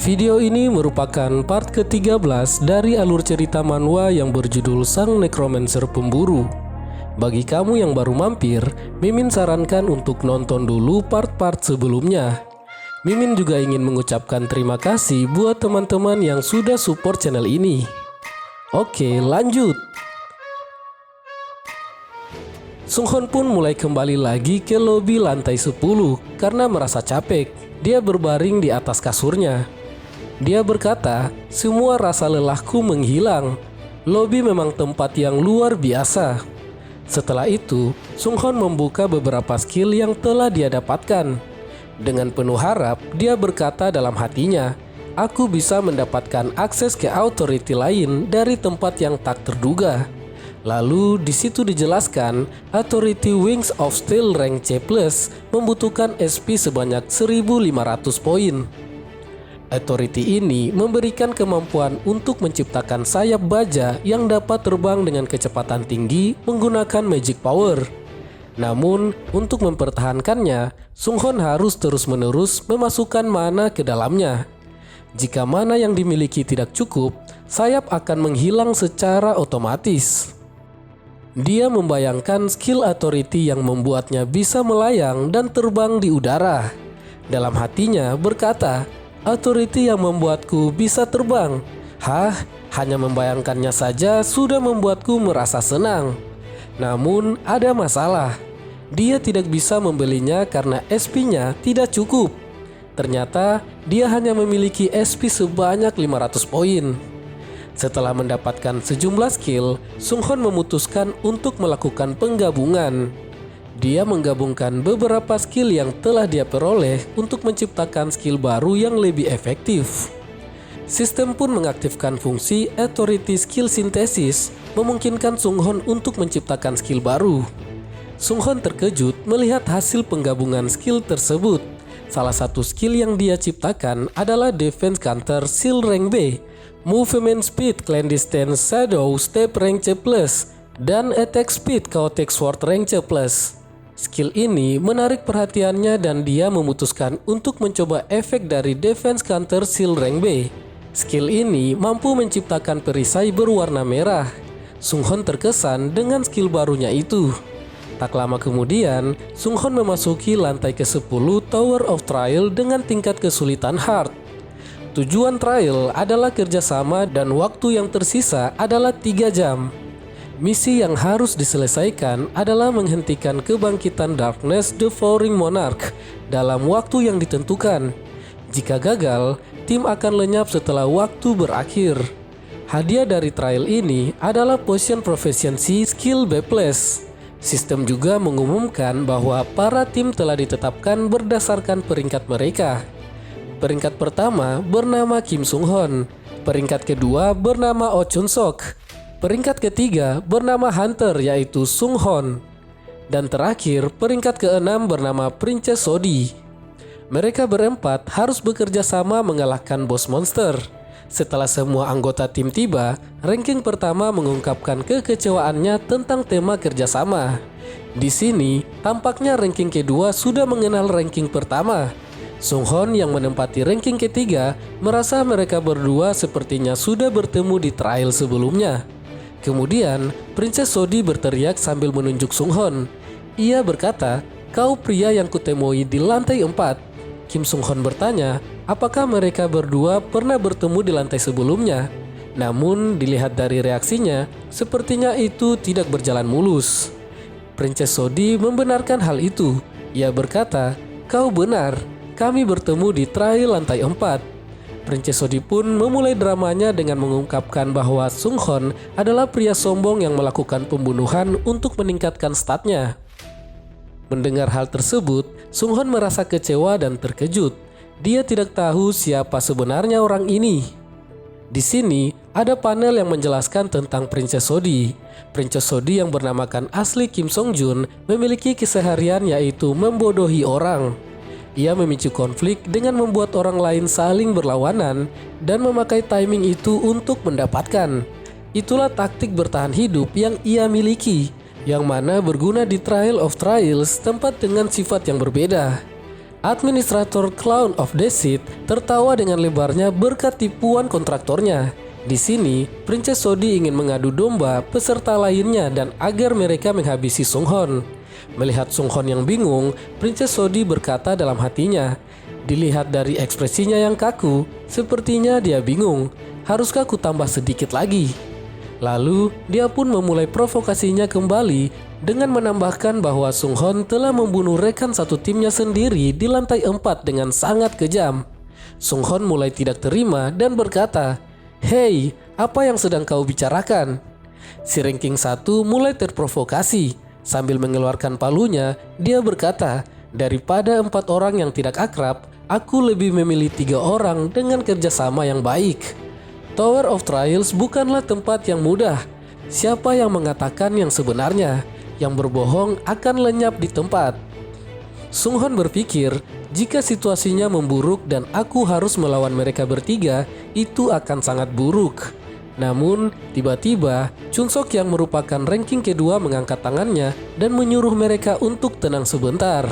Video ini merupakan part ke-13 dari alur cerita manhwa yang berjudul Sang Necromancer Pemburu. Bagi kamu yang baru mampir, Mimin sarankan untuk nonton dulu part-part sebelumnya. Mimin juga ingin mengucapkan terima kasih buat teman-teman yang sudah support channel ini. Oke, lanjut. Sunghon pun mulai kembali lagi ke lobi lantai 10 karena merasa capek. Dia berbaring di atas kasurnya. Dia berkata, semua rasa lelahku menghilang. Lobi memang tempat yang luar biasa. Setelah itu, Sunghon membuka beberapa skill yang telah dia dapatkan. Dengan penuh harap, dia berkata dalam hatinya, aku bisa mendapatkan akses ke authority lain dari tempat yang tak terduga. Lalu di situ dijelaskan, Authority Wings of Steel rank C+ membutuhkan SP sebanyak 1500 poin. Authority ini memberikan kemampuan untuk menciptakan sayap baja yang dapat terbang dengan kecepatan tinggi menggunakan magic power. Namun, untuk mempertahankannya, Sunghon harus terus-menerus memasukkan mana ke dalamnya. Jika mana yang dimiliki tidak cukup, sayap akan menghilang secara otomatis. Dia membayangkan skill authority yang membuatnya bisa melayang dan terbang di udara. Dalam hatinya berkata, authority yang membuatku bisa terbang. Hah, hanya membayangkannya saja sudah membuatku merasa senang. Namun ada masalah. Dia tidak bisa membelinya karena SP-nya tidak cukup. Ternyata dia hanya memiliki SP sebanyak 500 poin. Setelah mendapatkan sejumlah skill, Sunghon memutuskan untuk melakukan penggabungan. Dia menggabungkan beberapa skill yang telah dia peroleh untuk menciptakan skill baru yang lebih efektif. Sistem pun mengaktifkan fungsi Authority Skill Synthesis, memungkinkan Sunghon untuk menciptakan skill baru. Sunghon terkejut melihat hasil penggabungan skill tersebut. Salah satu skill yang dia ciptakan adalah Defense Counter Seal Rank B, Movement Speed Clandestine Shadow Step Rank C+, dan Attack Speed Chaotic Sword Rank C+. Skill ini menarik perhatiannya dan dia memutuskan untuk mencoba efek dari Defense Counter Seal Rank B. Skill ini mampu menciptakan perisai berwarna merah. Sunghon terkesan dengan skill barunya itu. Tak lama kemudian, Sunghon memasuki lantai ke-10 Tower of Trial dengan tingkat kesulitan hard. Tujuan trial adalah kerjasama dan waktu yang tersisa adalah 3 jam. Misi yang harus diselesaikan adalah menghentikan kebangkitan Darkness Devouring Monarch dalam waktu yang ditentukan. Jika gagal, tim akan lenyap setelah waktu berakhir. Hadiah dari trial ini adalah Potion Proficiency Skill B+. Sistem juga mengumumkan bahwa para tim telah ditetapkan berdasarkan peringkat mereka. Peringkat pertama bernama Kim Sunghon, peringkat kedua bernama Oh Chun Sok, peringkat ketiga bernama Hunter yaitu Sunghon, dan terakhir peringkat keenam bernama Princess Sodi. Mereka berempat harus bekerja sama mengalahkan bos monster. Setelah semua anggota tim tiba, ranking pertama mengungkapkan kekecewaannya tentang tema kerjasama. Di sini, tampaknya ranking kedua sudah mengenal ranking pertama. Sunghon yang menempati ranking ketiga merasa mereka berdua sepertinya sudah bertemu di trial sebelumnya. Kemudian, Princess Sodi berteriak sambil menunjuk Sunghon. Ia berkata, kau pria yang kutemui di lantai 4. Kim Sunghon bertanya, apakah mereka berdua pernah bertemu di lantai sebelumnya? Namun, dilihat dari reaksinya, sepertinya itu tidak berjalan mulus. Princess Sodi membenarkan hal itu. Ia berkata, kau benar, kami bertemu di trial lantai 4. Princess Sodi pun memulai dramanya dengan mengungkapkan bahwa Sunghon adalah pria sombong yang melakukan pembunuhan untuk meningkatkan statnya. Mendengar hal tersebut, Sunghon merasa kecewa dan terkejut. Dia tidak tahu siapa sebenarnya orang ini. Di sini ada panel yang menjelaskan tentang Princess Sodi. Princess Sodi yang bernamakan asli Kim Song Jun memiliki keseharian yaitu membodohi orang. Ia memicu konflik dengan membuat orang lain saling berlawanan dan memakai timing itu untuk mendapatkan. Itulah taktik bertahan hidup yang ia miliki, yang mana berguna di Trial of Trials tempat dengan sifat yang berbeda. Administrator Clown of Deceit tertawa dengan lebarnya berkat tipuan kontraktornya. Di sini, Princess Sodi ingin mengadu domba peserta lainnya dan agar mereka menghabisi Sung Hon. Melihat Sung Hon yang bingung, Princess Sodi berkata dalam hatinya, "Dilihat dari ekspresinya yang kaku, sepertinya dia bingung. Haruskah ku tambah sedikit lagi?" Lalu, dia pun memulai provokasinya kembali dengan menambahkan bahwa Sung Hon telah membunuh rekan satu timnya sendiri di lantai 4 dengan sangat kejam. Sung Hon mulai tidak terima dan berkata, "Hei, apa yang sedang kau bicarakan?" Si ranking 1 mulai terprovokasi. Sambil mengeluarkan palunya, dia berkata, "Daripada 4 orang yang tidak akrab, aku lebih memilih 3 orang dengan kerjasama yang baik." Tower of Trials bukanlah tempat yang mudah. Siapa yang mengatakan yang sebenarnya? Yang berbohong akan lenyap di tempat. Sung Hon berpikir, jika situasinya memburuk dan aku harus melawan mereka bertiga, itu akan sangat buruk. Namun, tiba-tiba, Chun Sok yang merupakan ranking kedua mengangkat tangannya dan menyuruh mereka untuk tenang sebentar.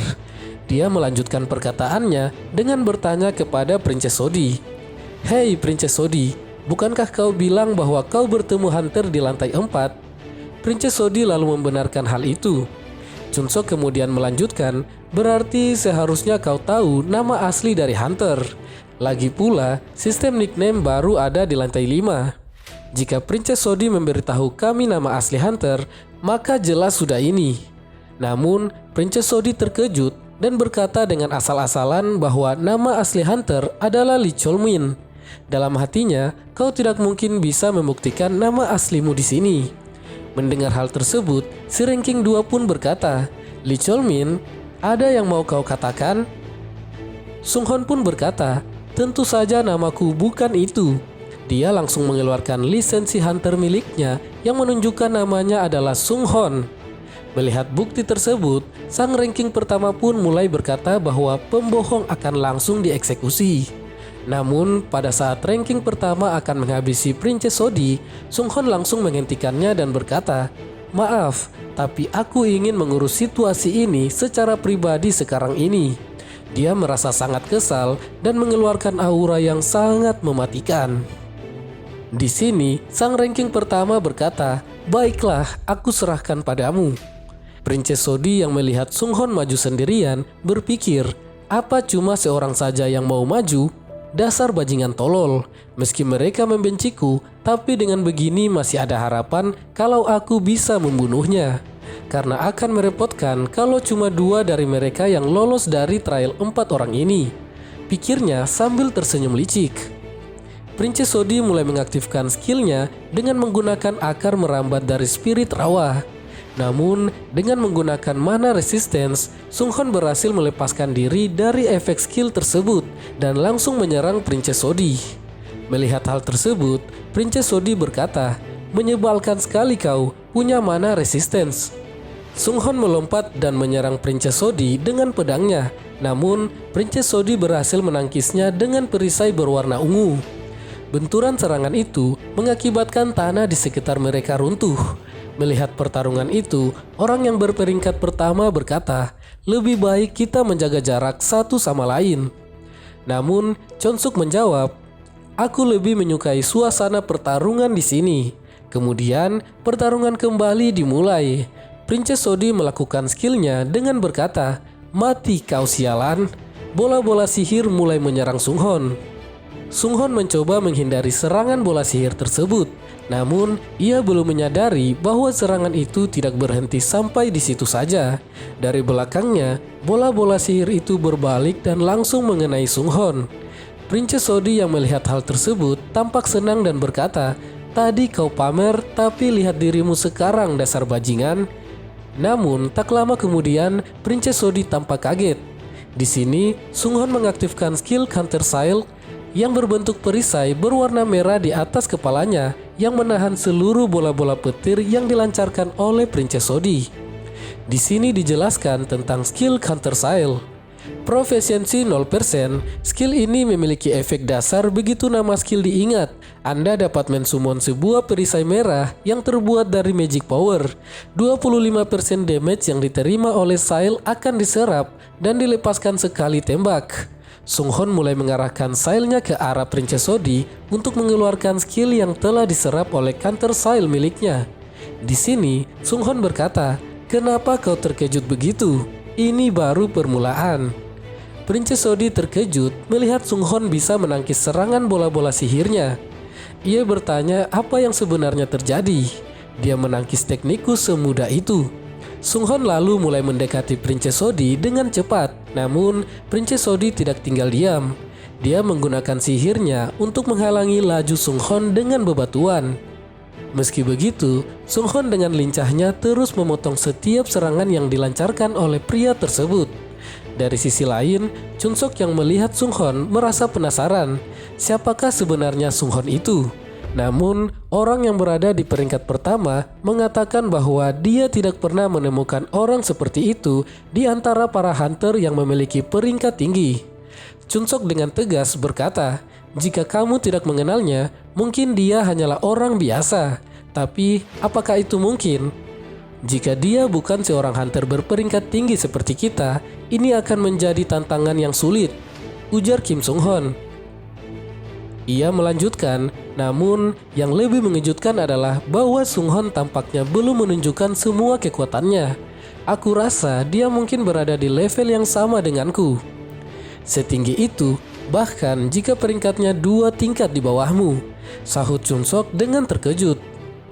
Dia melanjutkan perkataannya dengan bertanya kepada Princess Sodi. "Hei Princess Sodi, bukankah kau bilang bahwa kau bertemu Hunter di lantai 4? Princess Sodi lalu membenarkan hal itu. Chun Sok kemudian melanjutkan, "Berarti seharusnya kau tahu nama asli dari Hunter. Lagi pula, sistem nickname baru ada di lantai 5. Jika Princess Sodi memberitahu kami nama asli Hunter, maka jelas sudah ini." Namun, Princess Sodi terkejut dan berkata dengan asal-asalan bahwa nama asli Hunter adalah Lee Cholmin. Dalam hatinya, kau tidak mungkin bisa membuktikan nama aslimu di sini. Mendengar hal tersebut, si ranking 2 pun berkata, "Lee Cholmin, ada yang mau kau katakan?" Sung Hon pun berkata, "Tentu saja namaku bukan itu." Dia langsung mengeluarkan lisensi Hunter miliknya yang menunjukkan namanya adalah Sung Hon. Melihat bukti tersebut, sang ranking pertama pun mulai berkata bahwa pembohong akan langsung dieksekusi. Namun, pada saat ranking pertama akan menghabisi Princess Sodi, Sung Hon langsung menghentikannya dan berkata, "Maaf, tapi aku ingin mengurus situasi ini secara pribadi sekarang ini." Dia merasa sangat kesal dan mengeluarkan aura yang sangat mematikan. Di sini, sang ranking pertama berkata, "Baiklah, aku serahkan padamu." Princess Sodi yang melihat Sung Hon maju sendirian berpikir, apa cuma seorang saja yang mau maju? Dasar bajingan tolol, meski mereka membenciku, tapi dengan begini masih ada harapan kalau aku bisa membunuhnya. Karena akan merepotkan kalau cuma 2 dari mereka yang lolos dari trial 4 orang ini, pikirnya sambil tersenyum licik. Princess Sodi mulai mengaktifkan skillnya dengan menggunakan akar merambat dari spirit rawa. Namun, dengan menggunakan mana resistance, Sung Hon berhasil melepaskan diri dari efek skill tersebut dan langsung menyerang Princess Sodi. Melihat hal tersebut, Princess Sodi berkata, "Menyebalkan sekali kau punya mana resistance." Sung Hon melompat dan menyerang Princess Sodi dengan pedangnya. Namun, Princess Sodi berhasil menangkisnya dengan perisai berwarna ungu. Benturan serangan itu mengakibatkan tanah di sekitar mereka runtuh. Melihat pertarungan itu, orang yang berperingkat pertama berkata, "Lebih baik kita menjaga jarak satu sama lain." Namun, Chon Suk menjawab, "Aku lebih menyukai suasana pertarungan di sini." Kemudian, pertarungan kembali dimulai. Princess Sodi melakukan skillnya dengan berkata, "Mati kau sialan." Bola-bola sihir mulai menyerang Sung Hon. Sung Hon mencoba menghindari serangan bola sihir tersebut. Namun, ia belum menyadari bahwa serangan itu tidak berhenti sampai di situ saja. Dari belakangnya, bola-bola sihir itu berbalik dan langsung mengenai Sung Hon. Princess Sodi yang melihat hal tersebut tampak senang dan berkata, "Tadi kau pamer, tapi lihat dirimu sekarang, dasar bajingan." Namun, tak lama kemudian, Princess Sodi tampak kaget. Di sini, Sung Hon mengaktifkan skill Counter Sail yang berbentuk perisai berwarna merah di atas kepalanya yang menahan seluruh bola-bola petir yang dilancarkan oleh Princess Sodi. Di sini dijelaskan tentang skill Counter Sail. Proficiency 0%, skill ini memiliki efek dasar begitu nama skill diingat. Anda dapat mensummon sebuah perisai merah yang terbuat dari magic power. 25% damage yang diterima oleh Sail akan diserap dan dilepaskan sekali tembak. Sunghon mulai mengarahkan Sailnya ke arah Princess Odi untuk mengeluarkan skill yang telah diserap oleh counter Sail miliknya. Di sini, Sunghon berkata, "Kenapa kau terkejut begitu? Ini baru permulaan." Princess Odi terkejut melihat Sunghon bisa menangkis serangan bola-bola sihirnya. Ia bertanya apa yang sebenarnya terjadi. Dia menangkis teknikku semudah itu. Sunghon lalu mulai mendekati Princess Odi dengan cepat. Namun, Princess Odi tidak tinggal diam. Dia menggunakan sihirnya untuk menghalangi laju Sunghon dengan bebatuan. Meski begitu, Sunghon dengan lincahnya terus memotong setiap serangan yang dilancarkan oleh pria tersebut. Dari sisi lain, Chunsok yang melihat Sunghon merasa penasaran, siapakah sebenarnya Sunghon itu? Namun, orang yang berada di peringkat pertama mengatakan bahwa dia tidak pernah menemukan orang seperti itu di antara para hunter yang memiliki peringkat tinggi. Chunsok dengan tegas berkata, "Jika kamu tidak mengenalnya, mungkin dia hanyalah orang biasa. Tapi, apakah itu mungkin? Jika dia bukan seorang hunter berperingkat tinggi seperti kita, ini akan menjadi tantangan yang sulit," ujar Kim Sunghon. Ia melanjutkan, namun yang lebih mengejutkan adalah bahwa Sunghon tampaknya belum menunjukkan semua kekuatannya. "Aku rasa dia mungkin berada di level yang sama denganku. Setinggi itu, bahkan jika peringkatnya 2 tingkat di bawahmu," sahut Chunsok dengan terkejut.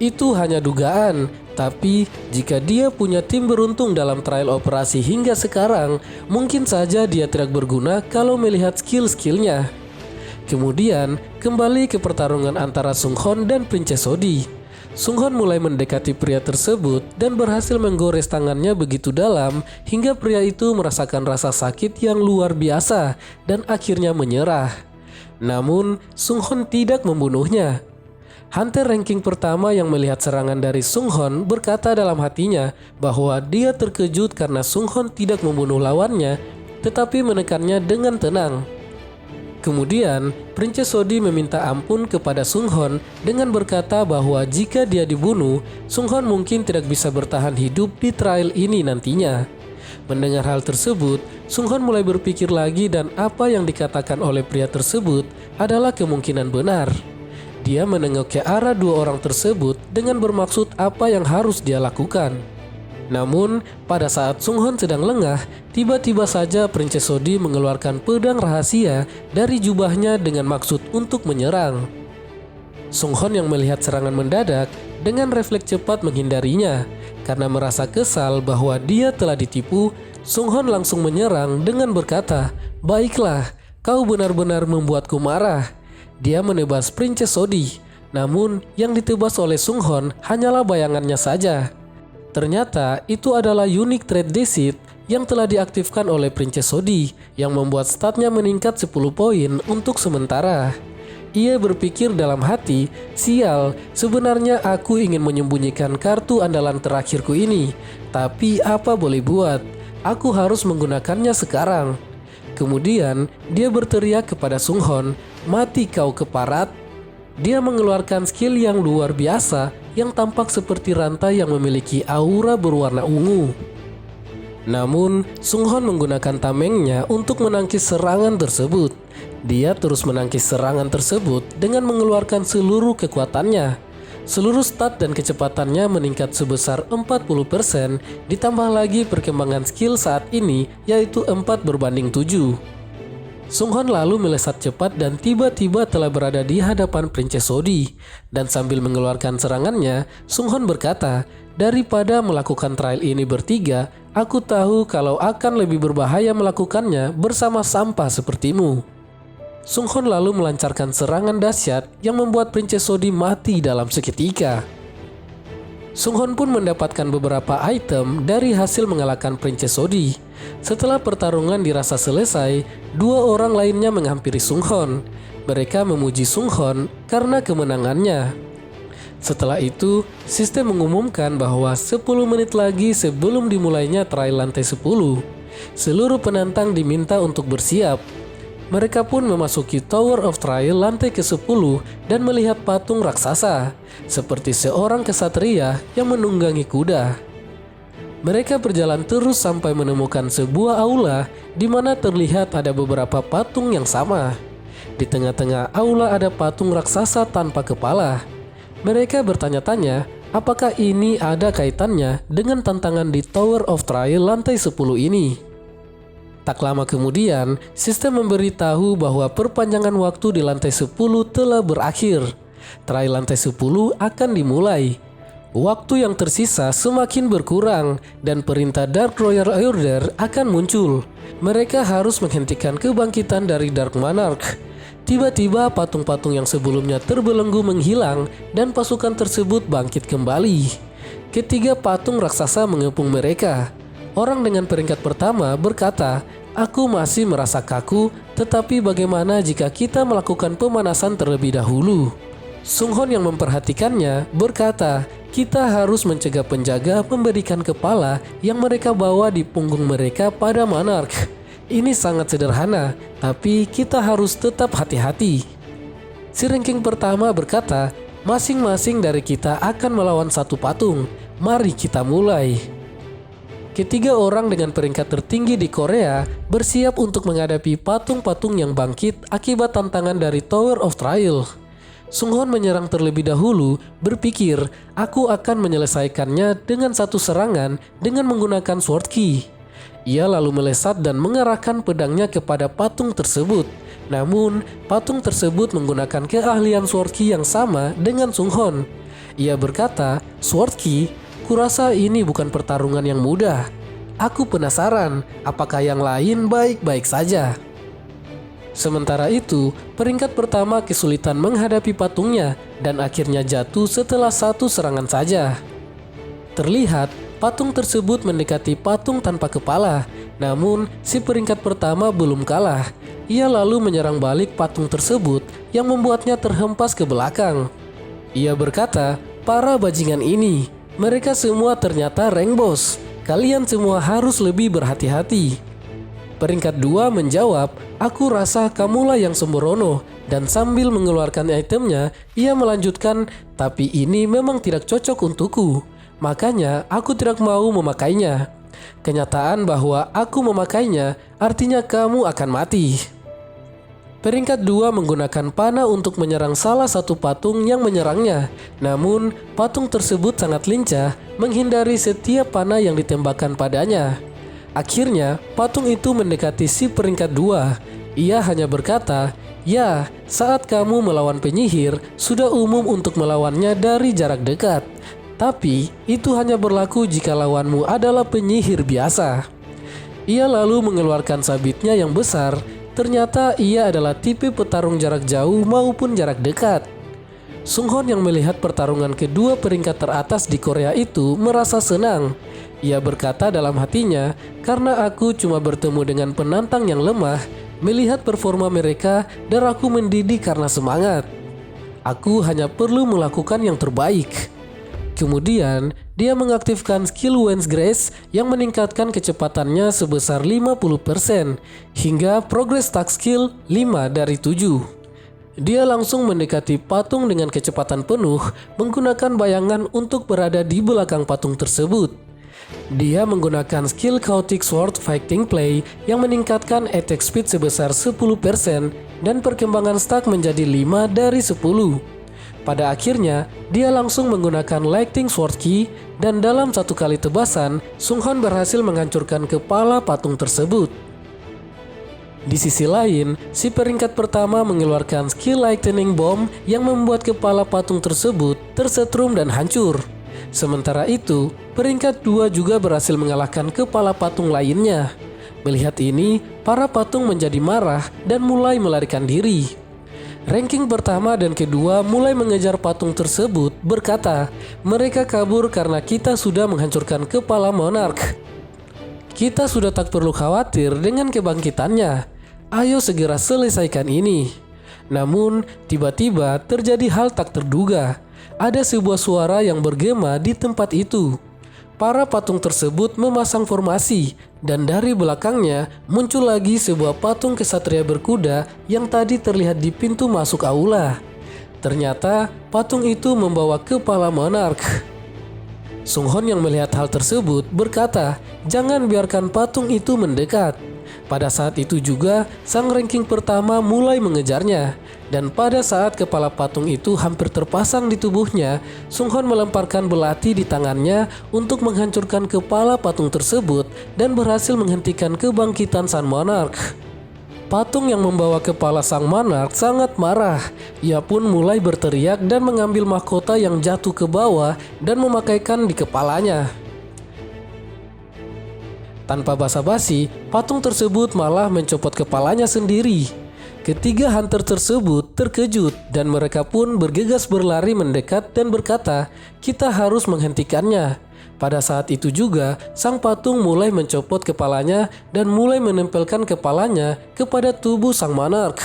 "Itu hanya dugaan, tapi jika dia punya tim beruntung dalam trial operasi hingga sekarang, mungkin saja dia tidak berguna kalau melihat skill-skillnya." Kemudian, kembali ke pertarungan antara Sunghon dan Princess Odi. Sunghon mulai mendekati pria tersebut dan berhasil menggores tangannya begitu dalam hingga pria itu merasakan rasa sakit yang luar biasa dan akhirnya menyerah. Namun, Sunghon tidak membunuhnya. Hunter ranking pertama yang melihat serangan dari Sunghon berkata dalam hatinya bahwa dia terkejut karena Sunghon tidak membunuh lawannya tetapi menekannya dengan tenang. Kemudian, Princess Odi meminta ampun kepada Sunghon dengan berkata bahwa jika dia dibunuh, Sunghon mungkin tidak bisa bertahan hidup di trial ini nantinya. Mendengar hal tersebut, Sunghon mulai berpikir lagi dan apa yang dikatakan oleh pria tersebut adalah kemungkinan benar. Dia menengok ke arah 2 orang tersebut dengan bermaksud apa yang harus dia lakukan. Namun, pada saat Sunghon sedang lengah, tiba-tiba saja Princess Odi mengeluarkan pedang rahasia dari jubahnya dengan maksud untuk menyerang. Sunghon yang melihat serangan mendadak dengan refleks cepat menghindarinya. Karena merasa kesal bahwa dia telah ditipu, Sunghon langsung menyerang dengan berkata, "Baiklah, kau benar-benar membuatku marah." Dia menebas Princess Odi, namun yang ditebas oleh Sunghon hanyalah bayangannya saja. Ternyata itu adalah unique trait Deceit yang telah diaktifkan oleh Princess Odi yang membuat statnya meningkat 10 poin untuk sementara. Ia berpikir dalam hati, "Sial, sebenarnya aku ingin menyembunyikan kartu andalan terakhirku ini, tapi apa boleh buat, aku harus menggunakannya sekarang." Kemudian dia berteriak kepada Sunghon, "Mati kau keparat!" Dia mengeluarkan skill yang luar biasa yang tampak seperti rantai yang memiliki aura berwarna ungu. Namun, Sunghon menggunakan tamengnya untuk menangkis serangan tersebut. Dia terus menangkis serangan tersebut dengan mengeluarkan seluruh kekuatannya. Seluruh stat dan kecepatannya meningkat sebesar 40%, ditambah lagi perkembangan skill saat ini yaitu 4/7. Sunghon lalu melesat cepat dan tiba-tiba telah berada di hadapan Princess Odi. Dan sambil mengeluarkan serangannya, Sunghon berkata, "Daripada melakukan trial ini bertiga, aku tahu kalau akan lebih berbahaya melakukannya bersama sampah sepertimu." Sunghon lalu melancarkan serangan dahsyat yang membuat Princess Odi mati dalam seketika. Sunghon pun mendapatkan beberapa item dari hasil mengalahkan Princess Odi. Setelah pertarungan dirasa selesai, 2 orang lainnya menghampiri Sunghon. Mereka memuji Sunghon karena kemenangannya. Setelah itu, sistem mengumumkan bahwa 10 menit lagi sebelum dimulainya trial lantai 10, Seluruh penantang diminta untuk bersiap. Mereka pun memasuki Tower of Trial lantai ke-10 dan melihat patung raksasa, seperti seorang kesatria yang menunggangi kuda. Mereka berjalan terus sampai menemukan sebuah aula di mana terlihat ada beberapa patung yang sama. Di tengah-tengah aula ada patung raksasa tanpa kepala. Mereka bertanya-tanya apakah ini ada kaitannya dengan tantangan di Tower of Trial lantai 10 ini. Tak lama kemudian, sistem memberitahu bahwa perpanjangan waktu di lantai 10 telah berakhir. Trial lantai 10 akan dimulai. Waktu yang tersisa semakin berkurang dan perintah Dark Royal Order akan muncul. Mereka harus menghentikan kebangkitan dari Dark Monarch. Tiba-tiba patung-patung yang sebelumnya terbelenggu menghilang dan pasukan tersebut bangkit kembali. Ketiga patung raksasa mengepung mereka. Orang dengan peringkat pertama berkata, "Aku masih merasa kaku, tetapi bagaimana jika kita melakukan pemanasan terlebih dahulu?" Sung Hon yang memperhatikannya berkata, "Kita harus mencegah penjaga memberikan kepala yang mereka bawa di punggung mereka pada Monarch. Ini sangat sederhana, tapi kita harus tetap hati-hati." Si ranking pertama berkata, "Masing-masing dari kita akan melawan satu patung. Mari kita mulai." Ketiga orang dengan peringkat tertinggi di Korea bersiap untuk menghadapi patung-patung yang bangkit akibat tantangan dari Tower of Trial. Sung Hon menyerang terlebih dahulu, berpikir, "Aku akan menyelesaikannya dengan satu serangan dengan menggunakan Sword Key." Ia lalu melesat dan mengarahkan pedangnya kepada patung tersebut. Namun, patung tersebut menggunakan keahlian Sword Key yang sama dengan Sung Hon. Ia berkata, "Sword Key, kurasa ini bukan pertarungan yang mudah. Aku penasaran apakah yang lain baik-baik saja." Sementara itu, peringkat pertama kesulitan menghadapi patungnya dan akhirnya jatuh setelah satu serangan saja. Terlihat patung tersebut mendekati patung tanpa kepala, namun si peringkat pertama belum kalah. Ia lalu menyerang balik patung tersebut yang membuatnya terhempas ke belakang. Ia berkata, "Para bajingan ini, mereka semua ternyata rank boss. Kalian semua harus lebih berhati-hati." Peringkat 2 menjawab, "Aku rasa kamulah yang sembrono." Dan sambil mengeluarkan itemnya, ia melanjutkan, "Tapi ini memang tidak cocok untukku. Makanya aku tidak mau memakainya. Kenyataan bahwa aku memakainya artinya kamu akan mati." Peringkat 2 menggunakan panah untuk menyerang salah satu patung yang menyerangnya. Namun, patung tersebut sangat lincah menghindari setiap panah yang ditembakkan padanya. Akhirnya, patung itu mendekati si peringkat 2. Ia hanya berkata, "Ya, saat kamu melawan penyihir, sudah umum untuk melawannya dari jarak dekat. Tapi, itu hanya berlaku jika lawanmu adalah penyihir biasa." Ia lalu mengeluarkan sabitnya yang besar. Ternyata ia adalah tipe petarung jarak jauh maupun jarak dekat. Sung Hon yang melihat pertarungan kedua peringkat teratas di Korea itu merasa senang. Ia berkata dalam hatinya, "Karena aku cuma bertemu dengan penantang yang lemah, melihat performa mereka dan aku mendidih karena semangat. Aku hanya perlu melakukan yang terbaik." Kemudian, dia mengaktifkan skill Wens Grace yang meningkatkan kecepatannya sebesar 50% hingga progress stack skill 5 dari 7. Dia langsung mendekati patung dengan kecepatan penuh menggunakan bayangan untuk berada di belakang patung tersebut. Dia menggunakan skill Chaotic Sword Fighting Play yang meningkatkan attack speed sebesar 10% dan perkembangan stack menjadi 5 dari 10. Pada akhirnya, dia langsung menggunakan Lightning Sword Key dan dalam satu kali tebasan, Sung Hon berhasil menghancurkan kepala patung tersebut. Di sisi lain, si peringkat pertama mengeluarkan skill Lightning Bomb yang membuat kepala patung tersebut tersetrum dan hancur. Sementara itu, peringkat 2 juga berhasil mengalahkan kepala patung lainnya. Melihat ini, para patung menjadi marah dan mulai melarikan diri. Ranking pertama dan kedua mulai mengejar patung tersebut, berkata, "Mereka kabur karena kita sudah menghancurkan kepala Monarch. Kita sudah tak perlu khawatir dengan kebangkitannya. Ayo segera selesaikan ini." Namun, tiba-tiba terjadi hal tak terduga. Ada sebuah suara yang bergema di tempat itu. para patung tersebut memasang formasi dan dari belakangnya muncul lagi sebuah patung kesatria berkuda yang tadi terlihat di pintu masuk aula. Ternyata patung itu membawa kepala monark. Sunghon yang melihat hal tersebut berkata, "Jangan biarkan patung itu mendekat." Pada saat itu juga, sang ranking pertama mulai mengejarnya. Dan pada saat kepala patung itu hampir terpasang di tubuhnya, Sunghon melemparkan belati di tangannya untuk menghancurkan kepala patung tersebut dan berhasil menghentikan kebangkitan sang monark. Patung yang membawa kepala sang monark sangat marah. Ia pun mulai berteriak dan mengambil mahkota yang jatuh ke bawah dan memakaikan di kepalanya. Tanpa basa-basi, patung tersebut malah mencopot kepalanya sendiri. Ketiga hunter tersebut terkejut dan mereka pun bergegas berlari mendekat dan berkata, "Kita harus menghentikannya." Pada saat itu juga, sang patung mulai mencopot kepalanya dan mulai menempelkan kepalanya kepada tubuh sang monark.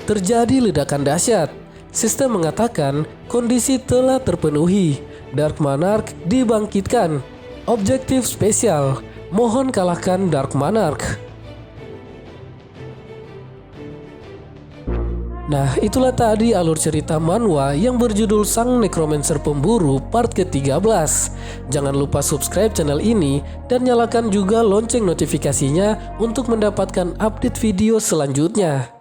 Terjadi ledakan dahsyat. Sistem mengatakan kondisi telah terpenuhi. Dark Monarch dibangkitkan. Objektif spesial. Mohon kalahkan Dark Monarch. Nah, itulah tadi alur cerita manhwa yang berjudul Sang Necromancer Pemburu part ke-13. Jangan lupa subscribe channel ini dan nyalakan juga lonceng notifikasinya untuk mendapatkan update video selanjutnya.